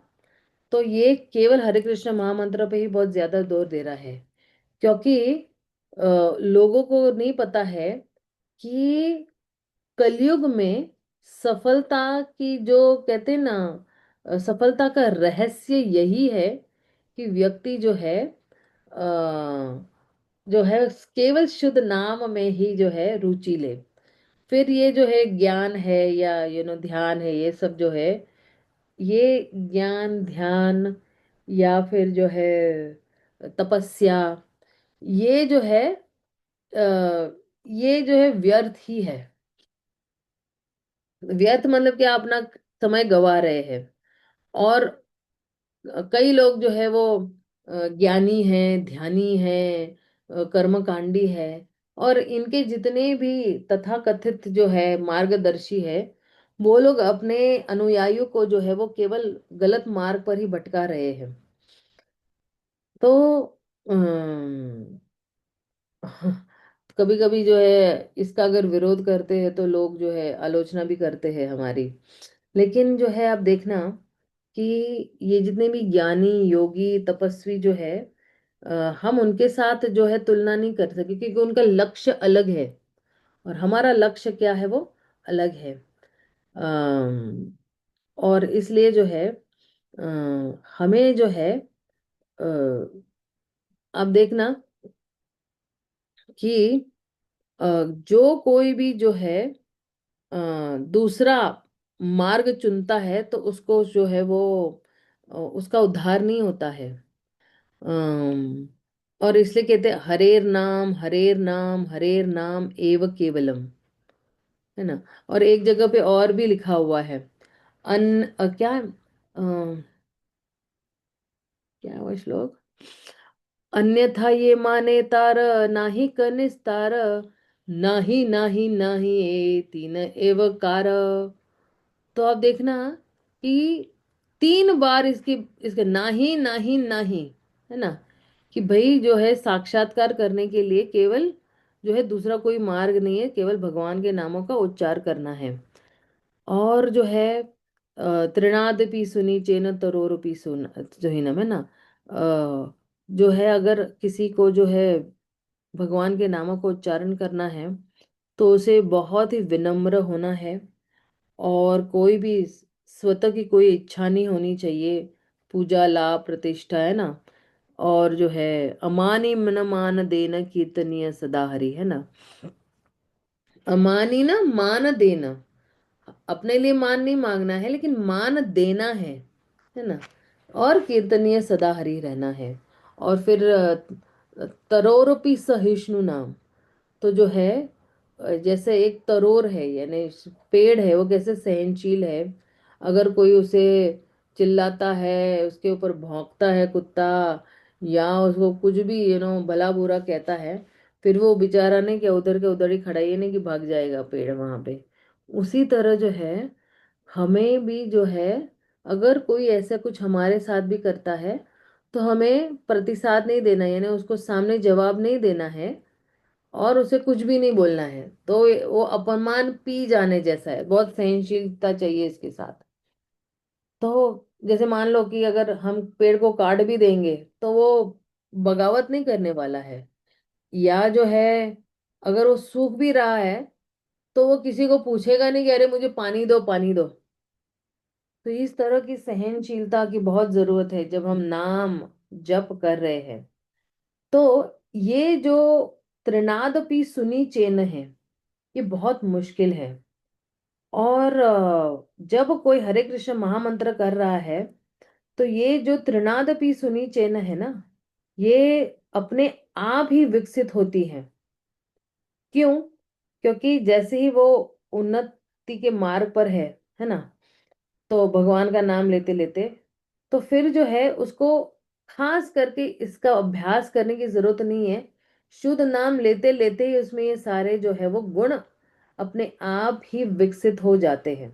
तो ये केवल हरे कृष्ण महामंत्र पे ही बहुत ज्यादा जोर दे रहा है। क्योंकि लोगों को नहीं पता है कि कलयुग में सफलता की जो कहते हैं ना, सफलता का रहस्य यही है कि व्यक्ति जो है जो है केवल शुद्ध नाम में ही जो है रुचि ले। फिर ये जो है ज्ञान है या ध्यान है, ये सब जो है, ये ज्ञान ध्यान या फिर जो है तपस्या, ये जो है ये जो है व्यर्थ ही है। व्यर्थ मतलब कि आप अपना समय गवा रहे हैं। और कई लोग जो है वो ज्ञानी हैं, ध्यानी हैं, कर्मकांडी है, और इनके जितने भी तथाकथित जो है मार्गदर्शी है, वो लोग अपने अनुयायियों को जो है वो केवल गलत मार्ग पर ही भटका रहे हैं। तो कभी कभी जो है इसका अगर विरोध करते हैं तो लोग जो है आलोचना भी करते हैं हमारी। लेकिन जो है आप देखना कि ये जितने भी ज्ञानी योगी तपस्वी जो है, हम उनके साथ जो है तुलना नहीं कर सकते, क्योंकि उनका लक्ष्य अलग है और हमारा लक्ष्य क्या है, वो अलग है। अम, और इसलिए जो है हमें जो है आप देखना कि जो कोई भी जो है दूसरा मार्ग चुनता है तो उसको जो है वो उसका उद्धार नहीं होता है। और इसलिए कहते हैं हरेर नाम हरेर नाम एव केवलम, है ना। और एक जगह पे और भी लिखा हुआ है, क्या है, क्या है वो श्लोक, अन्यथा ये माने तार, नाही कनिस्तार, नाही नाही नाही ए तीन एव कार। तो आप देखना कि 3 बार इसकी इसके नाही नाही नाही, है ना, कि भाई जो है साक्षात्कार करने के लिए केवल जो है दूसरा कोई मार्ग नहीं है, केवल भगवान के नामों का उच्चार करना है। और जो है त्रिनादपि सुनी चेन तरोरपि सुन जो है ना, है ना, जो है अगर किसी को जो है भगवान के नामों को उच्चारण करना है तो उसे बहुत ही विनम्र होना है, और कोई भी स्वतः की कोई इच्छा नहीं होनी चाहिए, पूजा लाभ प्रतिष्ठा, है ना। और जो है अमानी मन मान देना कीर्तनीय सदा हरि, है ना। अमानी ना मान देना, अपने लिए मान नहीं मांगना है लेकिन मान देना है ना। और कीर्तनीय सदा हरि रहना है। और फिर तरोरपि सहिष्णु नाम, तो जो है जैसे एक तरोर है यानी पेड़ है, वो कैसे सहनशील है। अगर कोई उसे चिल्लाता है, उसके ऊपर भौंकता है कुत्ता, या उसको कुछ भी भला बुरा कहता है, फिर वो बेचारा ने क्या उधर के उधर ही खड़ा, ये नहीं कि भाग जाएगा पेड़ वहां पे। उसी तरह जो है हमें भी जो है, अगर कोई ऐसा कुछ हमारे साथ भी करता है तो हमें प्रतिसाद नहीं देना, यानी उसको सामने जवाब नहीं देना है और उसे कुछ भी नहीं बोलना है। तो वो अपमान पी जाने जैसा है, बहुत सहनशीलता चाहिए इसके साथ। तो जैसे मान लो कि अगर हम पेड़ को काट भी देंगे तो वो बगावत नहीं करने वाला है, या जो है अगर वो सूख भी रहा है तो वो किसी को पूछेगा नहीं कि अरे मुझे पानी दो पानी दो। तो इस तरह की सहनशीलता की बहुत जरूरत है जब हम नाम जप कर रहे हैं। तो ये जो त्रिनादपि सुनी चेन है, ये बहुत मुश्किल है। और जब कोई हरे कृष्ण महामंत्र कर रहा है तो ये जो त्रिनादपि सुनी चेन है ना, ये अपने आप ही विकसित होती है। क्यों? क्योंकि जैसे ही वो उन्नत भक्ति के मार्ग पर है ना, तो भगवान का नाम लेते लेते, तो फिर जो है उसको खास करके इसका अभ्यास करने की जरूरत नहीं है। शुद्ध नाम लेते लेते ही उसमें ये सारे जो है वो गुण अपने आप ही विकसित हो जाते हैं।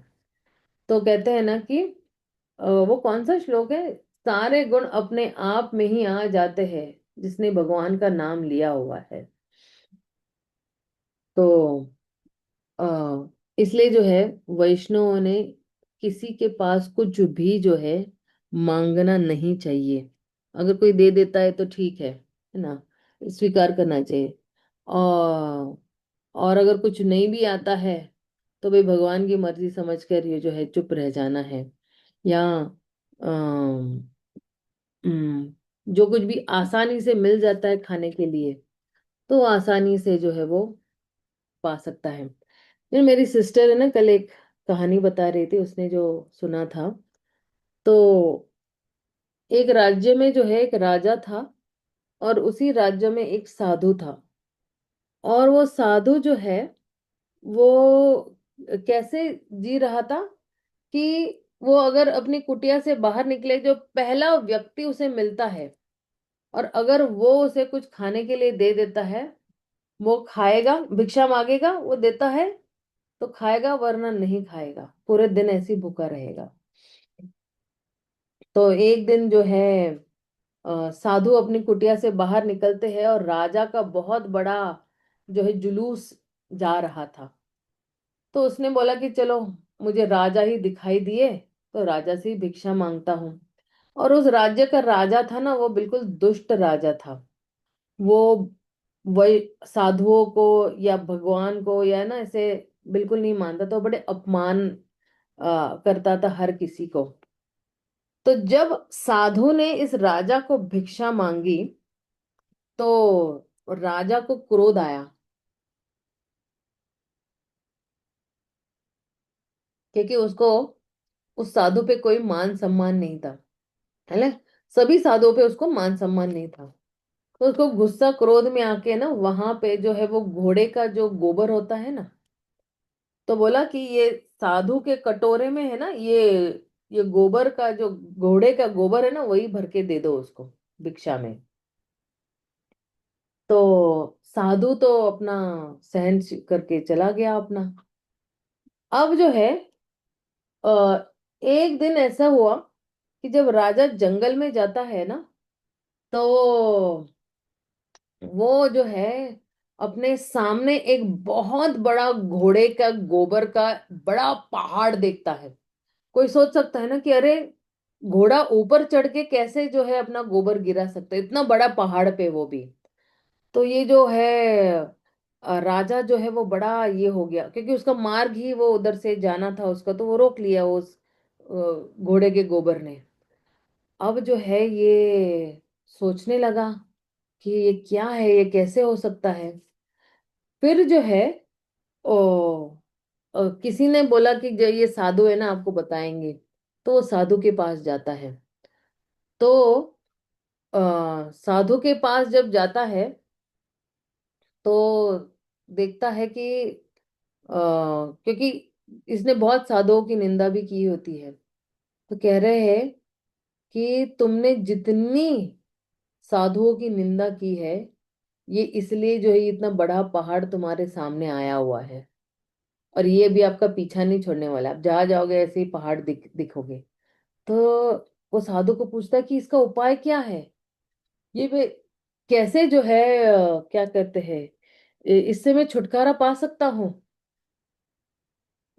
तो कहते हैं ना कि वो कौन सा श्लोक है, सारे गुण अपने आप में ही आ जाते हैं जिसने भगवान का नाम लिया हुआ है। तो अ, इसलिए जो है वैष्णवों ने किसी के पास कुछ भी जो है मांगना नहीं चाहिए। अगर कोई दे देता है तो ठीक है ना, स्वीकार करना चाहिए। और अगर कुछ नहीं भी आता है तो भाई भगवान की मर्जी समझकर ये जो है चुप रह जाना है। या अम, जो कुछ भी आसानी से मिल जाता है खाने के लिए, तो आसानी से जो है वो पा सकता है। फिर मेरी सिस्टर है ना, कल एक कहानी बता रही थी, उसने जो सुना था। तो एक राज्य में जो है एक राजा था, और उसी राज्य में एक साधु था। और वो साधु जो है वो कैसे जी रहा था कि वो अगर अपनी कुटिया से बाहर निकले, जो पहला व्यक्ति उसे मिलता है और अगर वो उसे कुछ खाने के लिए दे देता है, वो खाएगा, भिक्षा मांगेगा, वो देता है तो खाएगा, वरना नहीं खाएगा, पूरे दिन ऐसे ही भूखा रहेगा। तो एक दिन जो है साधु अपनी कुटिया से बाहर निकलते हैं और राजा का बहुत बड़ा जो है जुलूस जा रहा था। तो उसने बोला कि चलो, मुझे राजा ही दिखाई दिए तो राजा से ही भिक्षा मांगता हूँ। और उस राज्य का राजा था ना, वो बिल्कुल दुष्ट राजा था। वो वही साधुओं को या भगवान को या ना ऐसे बिल्कुल नहीं मानता, तो बड़े अपमान करता था हर किसी को। तो जब साधु ने इस राजा को भिक्षा मांगी, तो राजा को क्रोध आया, क्योंकि उसको उस साधु पे कोई मान सम्मान नहीं था, है ना। सभी साधुओं पे उसको मान सम्मान नहीं था। तो उसको गुस्सा क्रोध में आके ना, वहां पे जो है वो घोड़े का जो गोबर होता है ना, तो बोला कि ये साधु के कटोरे में है ना, ये गोबर का जो घोड़े का गोबर है ना, वही भर के दे दो उसको भिक्षा में। तो साधु तो अपना सहन करके चला गया अपना। अब जो है एक दिन ऐसा हुआ कि जब राजा जंगल में जाता है ना, तो वो जो है अपने सामने एक बहुत बड़ा घोड़े का गोबर का बड़ा पहाड़ देखता है। कोई सोच सकता है ना कि अरे, घोड़ा ऊपर चढ़ के कैसे जो है अपना गोबर गिरा सकता है, इतना बड़ा पहाड़ पे, वो भी। तो ये जो है राजा जो है वो बड़ा ये हो गया, क्योंकि उसका मार्ग ही वो उधर से जाना था उसका, तो वो रोक लिया उस घोड़े के गोबर ने। अब जो है ये सोचने लगा कि ये क्या है, ये कैसे हो सकता है। फिर जो है ओ, किसी ने बोला कि जो ये साधु है ना, आपको बताएंगे। तो वो साधु के पास जाता है। तो साधु के पास जब जाता है, तो देखता है कि क्योंकि इसने बहुत साधुओं की निंदा भी की होती है, तो कह रहे हैं कि तुमने जितनी साधुओं की निंदा की है, ये इसलिए जो है इतना बड़ा पहाड़ तुम्हारे सामने आया हुआ है, और ये भी आपका पीछा नहीं छोड़ने वाला, आप जहाँ जाओगे ऐसे ही पहाड़ दिखोगे। तो वो साधु को पूछता है कि इसका उपाय क्या है, ये वे कैसे जो है क्या कहते हैं, इससे मैं छुटकारा पा सकता हूँ,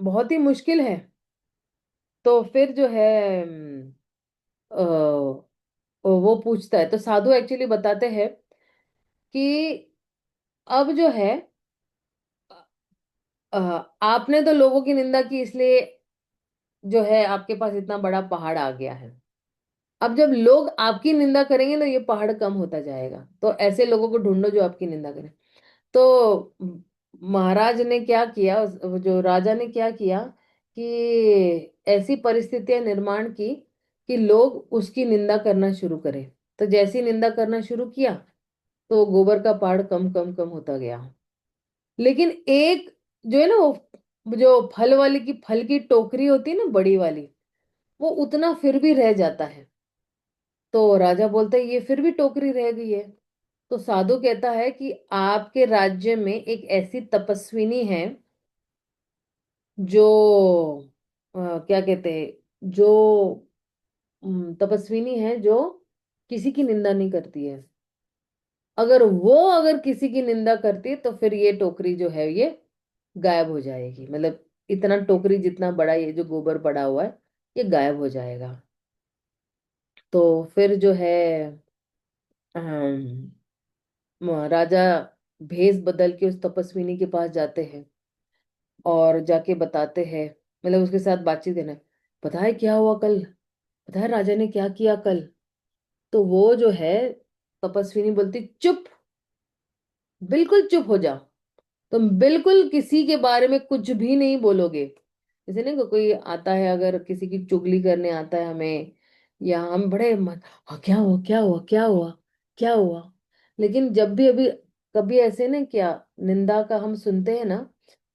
बहुत ही मुश्किल है। तो फिर जो है वो पूछता है, तो साधु एक्चुअली बताते हैं कि अब जो है अ, आपने तो लोगों की निंदा की, इसलिए जो है आपके पास इतना बड़ा पहाड़ आ गया है। अब जब लोग आपकी निंदा करेंगे तो ये पहाड़ कम होता जाएगा, तो ऐसे लोगों को ढूंढो जो आपकी निंदा करें। तो महाराज ने क्या किया, वो जो राजा ने क्या किया कि ऐसी परिस्थितियां निर्माण की कि लोग उसकी निंदा करना शुरू करें। तो जैसी निंदा करना शुरू किया, तो गोबर का पहाड़ कम कम कम होता गया। लेकिन एक जो है ना वो जो फल वाली की फल की टोकरी होती है ना, बड़ी वाली, वो उतना फिर भी रह जाता है। तो राजा बोलता है ये फिर भी टोकरी रह गई है। तो साधु कहता है कि आपके राज्य में एक ऐसी तपस्विनी है जो क्या कहते हैं, जो तपस्विनी है जो किसी की निंदा नहीं करती है। अगर किसी की निंदा करती है तो फिर ये टोकरी जो है ये गायब हो जाएगी, मतलब इतना टोकरी जितना बड़ा ये जो गोबर पड़ा हुआ है ये गायब हो जाएगा। तो फिर जो है राजा भेष बदल के उस तपस्विनी के पास जाते हैं और जाके बताते हैं, मतलब उसके साथ बातचीत है ना, पता है क्या हुआ कल, पता है राजा ने क्या किया कल। तो वो जो है तपस्विनी बोलती चुप, बिल्कुल चुप हो जाओ, तुम बिल्कुल किसी के बारे में कुछ भी नहीं बोलोगे। जैसे नहीं कोई आता है अगर किसी की चुगली करने आता है हमें, या हम बड़े हाँ क्या हुआ क्या हुआ क्या हुआ क्या हुआ, लेकिन जब भी अभी कभी ऐसे ना क्या निंदा का हम सुनते हैं ना,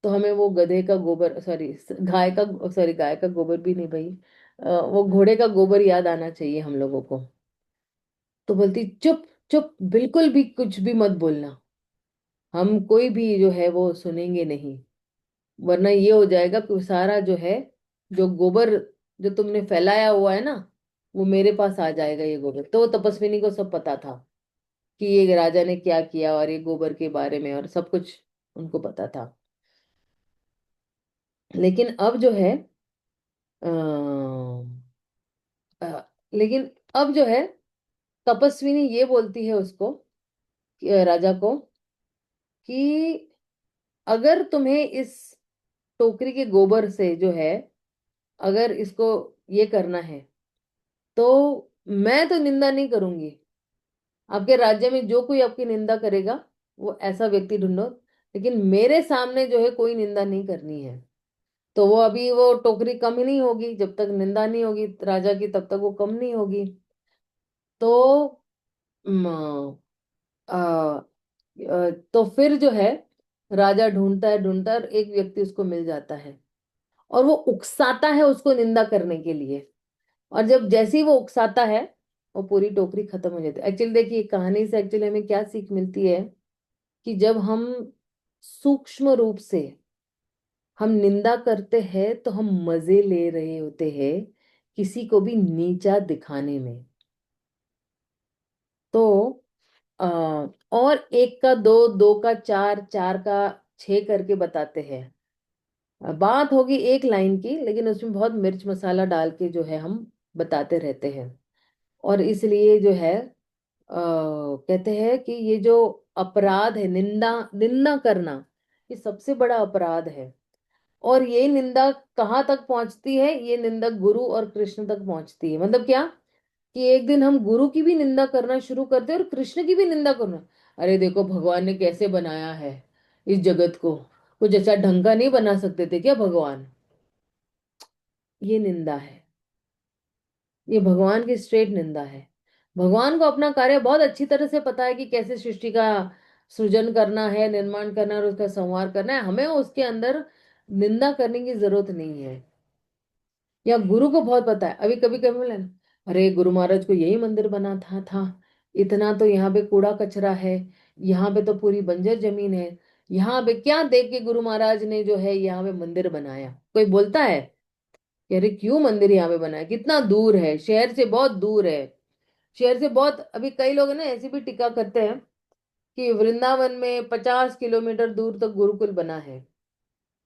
तो हमें वो गधे का गोबर, सॉरी गाय का, सॉरी गाय का गोबर भी नहीं भाई, वो घोड़े का गोबर याद आना चाहिए हम लोगों को। तो बोलती चुप चुप, बिल्कुल भी कुछ भी मत बोलना, हम कोई भी जो है वो सुनेंगे नहीं, वरना ये हो जाएगा कि सारा जो है, जो गोबर जो तुमने फैलाया हुआ है ना, वो मेरे पास आ जाएगा ये गोबर। तो वो तपस्विनी को सब पता था कि ये राजा ने क्या किया और ये गोबर के बारे में और सब कुछ उनको पता था। लेकिन अब जो है अ, लेकिन अब जो है तपस्विनी ये बोलती है उसको, राजा को, कि अगर तुम्हें इस टोकरी के गोबर से जो है, अगर इसको ये करना है, तो मैं तो निंदा नहीं करूंगी, आपके राज्य में जो कोई आपकी निंदा करेगा वो ऐसा व्यक्ति ढूंढो, लेकिन मेरे सामने जो है कोई निंदा नहीं करनी है। तो वो अभी वो टोकरी कम ही नहीं होगी, जब तक निंदा नहीं होगी राजा की तब तक वो कम नहीं होगी। तो म, आ, तो फिर जो है राजा ढूंढता है ढूंढता है और एक व्यक्ति उसको मिल जाता है, और वो उकसाता है उसको निंदा करने के लिए। और जब जैसे ही वो उकसाता है वो पूरी टोकरी खत्म हो जाती है। एक्चुअली देखिए कहानी से एक्चुअली हमें क्या सीख मिलती है, कि जब हम सूक्ष्म रूप से हम निंदा करते हैं तो हम मजे ले रहे होते हैं किसी को भी नीचा दिखाने में। तो आ, और एक का दो, दो का चार, चार का छह करके बताते हैं। बात होगी एक लाइन की, लेकिन उसमें बहुत मिर्च मसाला डाल के जो है हम बताते रहते हैं। और इसलिए जो है कहते हैं कि ये जो अपराध है, निंदा, निंदा करना, ये सबसे बड़ा अपराध है। और ये निंदा कहाँ तक पहुंचती है, ये निंदा गुरु और कृष्ण तक पहुंचती है। मतलब क्या, कि एक दिन हम गुरु की भी निंदा करना शुरू करते हैं और कृष्ण की भी निंदा करना। अरे देखो भगवान ने कैसे बनाया है इस जगत को, कुछ अच्छा ढंग का नहीं बना सकते थे क्या भगवान। ये निंदा है, ये भगवान की स्ट्रेट निंदा है। भगवान को अपना कार्य बहुत अच्छी तरह से पता है कि कैसे सृष्टि का सृजन करना है, निर्माण करना है और उसका संहार करना है। हमें उसके अंदर निंदा करने की जरूरत नहीं है। या गुरु को बहुत पता है, अभी कभी कभी बोले ना, अरे गुरु महाराज को यही मंदिर बना था इतना तो यहाँ पे कूड़ा कचरा है, यहाँ पे तो पूरी बंजर जमीन है, यहाँ पे क्या देख के गुरु महाराज ने जो है यहाँ पे मंदिर बनाया। कोई बोलता है कि अरे क्यों मंदिर यहाँ पे बनाया, कितना दूर है, शहर से बहुत दूर है, शहर से बहुत। अभी कई लोग है ना ऐसी भी टीका करते हैं कि वृंदावन में 50 किलोमीटर दूर तक गुरुकुल बना है।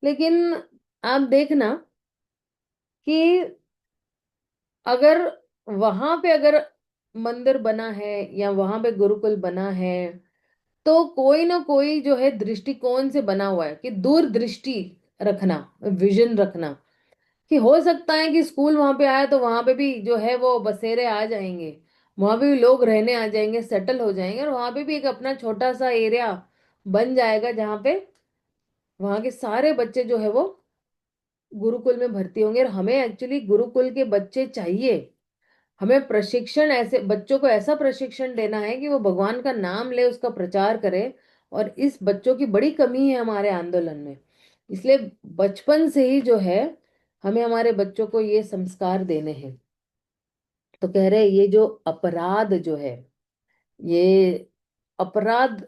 लेकिन आप देखना कि अगर वहां पे अगर मंदिर बना है या वहां पे गुरुकुल बना है, तो कोई ना कोई जो है दृष्टिकोण से बना हुआ है, कि दूरदृष्टि रखना, विजन रखना, कि हो सकता है कि स्कूल वहां पे आया तो वहां पे भी जो है वो बसेरे आ जाएंगे, वहां पे भी लोग रहने आ जाएंगे, सेटल हो जाएंगे, और वहां पे भी एक अपना छोटा सा एरिया बन जाएगा जहाँ पे वहां के सारे बच्चे जो है वो गुरुकुल में भर्ती होंगे। और हमें एक्चुअली गुरुकुल के बच्चे चाहिए। हमें प्रशिक्षण, ऐसे बच्चों को ऐसा प्रशिक्षण देना है कि वो भगवान का नाम ले, उसका प्रचार करे। और इस बच्चों की बड़ी कमी है हमारे आंदोलन में, इसलिए बचपन से ही जो है हमें हमारे बच्चों को ये संस्कार देने हैं। तो कह रहे ये जो अपराध जो है, ये अपराध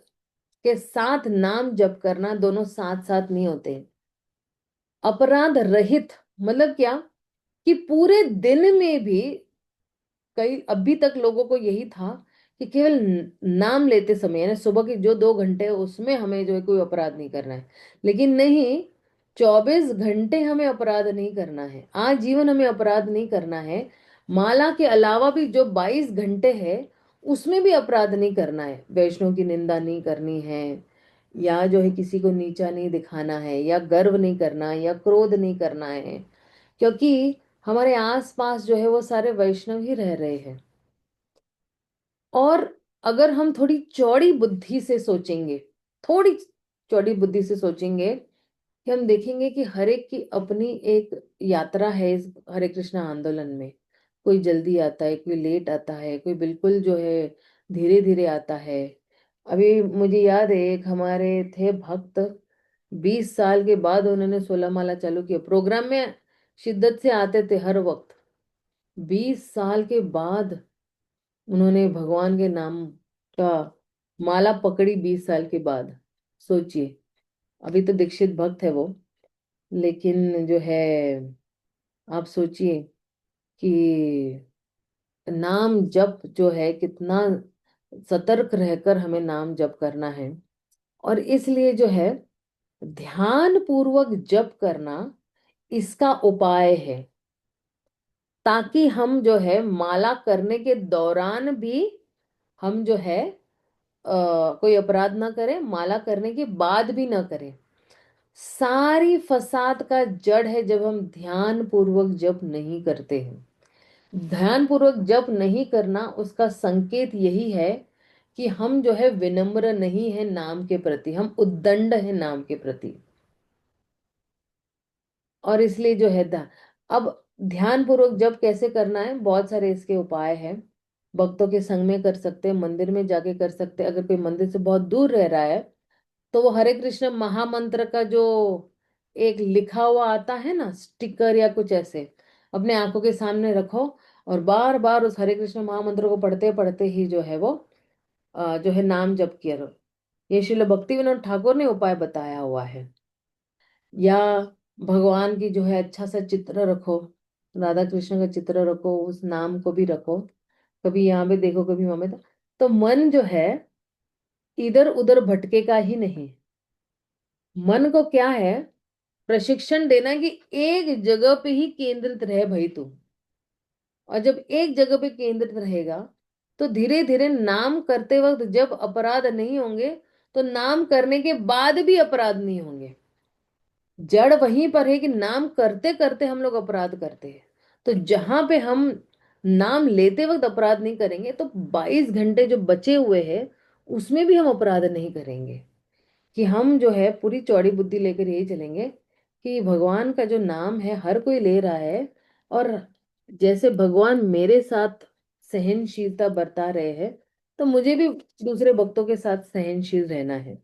के साथ नाम जप करना दोनों साथ साथ नहीं होते। अपराध रहित मतलब क्या, कि पूरे दिन में भी, कई अभी तक लोगों को यही था कि केवल नाम लेते समय यानी सुबह के जो 2 घंटे हैं, उसमें हमें जो है कोई अपराध नहीं करना है। लेकिन नहीं, 24 घंटे हमें अपराध नहीं करना है, आजीवन हमें अपराध नहीं करना है। माला के अलावा भी जो 22 घंटे है, उसमें भी अपराध नहीं करना है। वैष्णव की निंदा नहीं करनी है, या जो है किसी को नीचा नहीं दिखाना है, या गर्व नहीं करना, या क्रोध नहीं करना है। क्योंकि हमारे आसपास जो है वो सारे वैष्णव ही रह रहे हैं। और अगर हम थोड़ी चौड़ी बुद्धि से सोचेंगे, थोड़ी चौड़ी बुद्धि से सोचेंगे, कि हम देखेंगे कि हर एक की अपनी एक यात्रा है इस हरे कृष्णा आंदोलन में। कोई जल्दी आता है, कोई लेट आता है, कोई बिल्कुल जो है धीरे धीरे आता है। अभी मुझे याद है एक हमारे थे भक्त, 20 साल के बाद उन्होंने 16 माला चालू किया। प्रोग्राम में शिद्दत से आते थे हर वक्त, 20 साल के बाद उन्होंने भगवान के नाम का माला पकड़ी, 20 साल के बाद। सोचिए, अभी तो दीक्षित भक्त है वो, लेकिन जो है आप सोचिए कि नाम जप जो है कितना सतर्क रहकर हमें नाम जप करना है। और इसलिए जो है ध्यान पूर्वक जप करना इसका उपाय है, ताकि हम जो है माला करने के दौरान भी हम जो है कोई अपराध ना करें, माला करने के बाद भी ना करें। सारी फसाद का जड़ है जब हम ध्यान पूर्वक जप नहीं करते हैं। ध्यान पूर्वक जप नहीं करना उसका संकेत यही है कि हम जो है विनम्र नहीं है नाम के प्रति, हम उद्दंड है नाम के प्रति। और इसलिए जो है अब ध्यान पूर्वक जप कैसे करना है, बहुत सारे इसके उपाय हैं। भक्तों के संग में कर सकते हैं, मंदिर में जाके कर सकते हैं। अगर कोई मंदिर से बहुत दूर रह रहा है तो वो हरे कृष्ण महामंत्र का जो एक लिखा हुआ आता है ना स्टिकर या कुछ ऐसे, अपने आंखों के सामने रखो, और बार बार उस हरे कृष्ण महामंत्र को पढ़ते पढ़ते ही जो है वो जो है नाम जप किया करो। ये श्रील भक्ति विनोद ठाकुर ने उपाय बताया हुआ है। या भगवान की जो है अच्छा सा चित्र रखो, राधा कृष्ण का चित्र रखो, उस नाम को भी रखो, कभी यहाँ पे देखो कभी वहां पे। तो मन जो है इधर उधर भटकेगा ही नहीं। मन को क्या है, प्रशिक्षण देना कि एक जगह पे ही केंद्रित रहे भाई तू। और जब एक जगह पे केंद्रित रहेगा तो धीरे धीरे नाम करते वक्त जब अपराध नहीं होंगे, तो नाम करने के बाद भी अपराध नहीं होंगे। जड़ वहीं पर है कि नाम करते करते हम लोग अपराध करते हैं। तो जहां पे हम नाम लेते वक्त अपराध नहीं करेंगे, तो 22 घंटे जो बचे हुए हैं उसमें भी हम अपराध नहीं करेंगे। कि हम जो है पूरी चौड़ी बुद्धि लेकर यही चलेंगे कि भगवान का जो नाम है हर कोई ले रहा है, और जैसे भगवान मेरे साथ सहनशीलता बरता रहे हैं, तो मुझे भी दूसरे भक्तों के साथ सहनशील रहना है।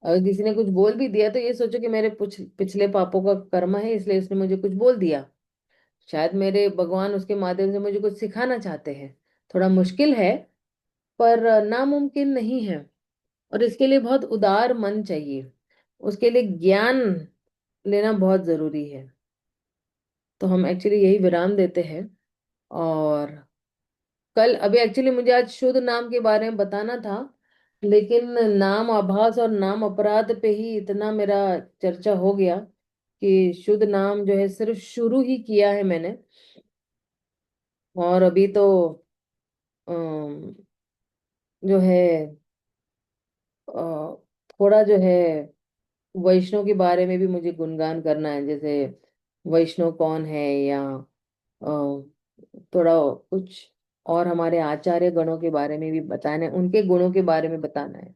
अगर किसी ने कुछ बोल भी दिया तो ये सोचो कि मेरे पिछले पापों का कर्म है, इसलिए उसने मुझे कुछ बोल दिया। शायद मेरे भगवान उसके माध्यम से मुझे कुछ सिखाना चाहते हैं। थोड़ा मुश्किल है, पर नामुमकिन नहीं है। और इसके लिए बहुत उदार मन चाहिए, उसके लिए ज्ञान लेना बहुत जरूरी है। तो हम एक्चुअली यही विराम देते हैं। और कल अभी एक्चुअली मुझे आज शुद्ध नाम के बारे में बताना था, लेकिन नाम आभास और नाम अपराध पे ही इतना मेरा चर्चा हो गया कि शुद्ध नाम जो है सिर्फ शुरू ही किया है मैंने। और अभी तो अम, जो है थोड़ा जो है वैष्णव के बारे में भी मुझे गुणगान करना है। जैसे वैष्णव कौन है, या थोड़ा कुछ और हमारे आचार्य गणों के बारे में भी बताना है, उनके गुणों के बारे में बताना है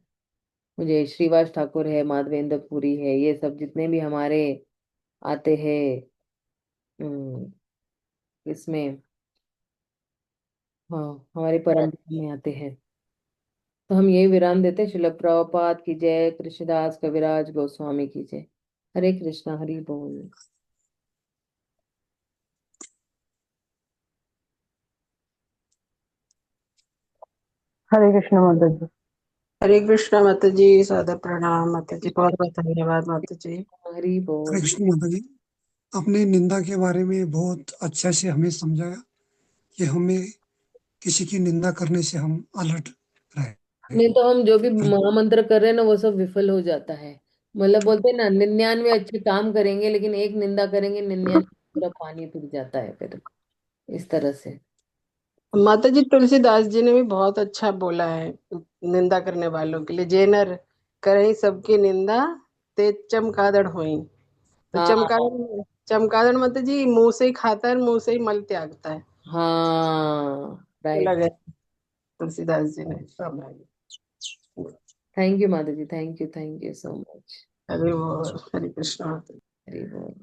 मुझे। श्रीवास ठाकुर है, माधवेंद्र पुरी है, ये सब जितने भी हमारे आते हैं अम, इसमें, हाँ, हमारे परंपरा में आते हैं। तो हम यही विराम देते हैं। शिल प्रभुपाद की जय, कृष्णदास कविराज गोस्वामी की जय। हरे कृष्णा, हरि बोल। हरे कृष्ण माता जी। हरे कृष्णा माता जी, सादर प्रणाम माता जी, बहुत बहुत धन्यवाद माता जी। हरि बोल। हरे कृष्ण माता जी, आपने निंदा के बारे में बहुत अच्छे से हमें समझाया कि हमें किसी की निंदा करने से हम अलर्ट रहे। नहीं तो हम जो भी महामंत्र कर रहे हैं ना वो सब विफल हो जाता है। मतलब बोलते हैं ना, 99 अच्छे काम करेंगे लेकिन एक निंदा करेंगे, 99 पूरा पानी फिर जाता है फिर, इस तरह से। माता जी तुलसीदास जी ने भी बहुत अच्छा बोला है निंदा करने वालों के लिए। जेनर करे सबकी निंदा, ते चमकादड़ होई। तो हाँ चमकादड़ माता जी मुंह से ही खाता है, मुंह से ही मल त्यागता है, हाँ, बोला राइट। गया तुलसीदास जी ने। थैंक यू माता जी, थैंक यू सो मच। हरे बोल, हरे कृष्ण माता जी। हरि बोल।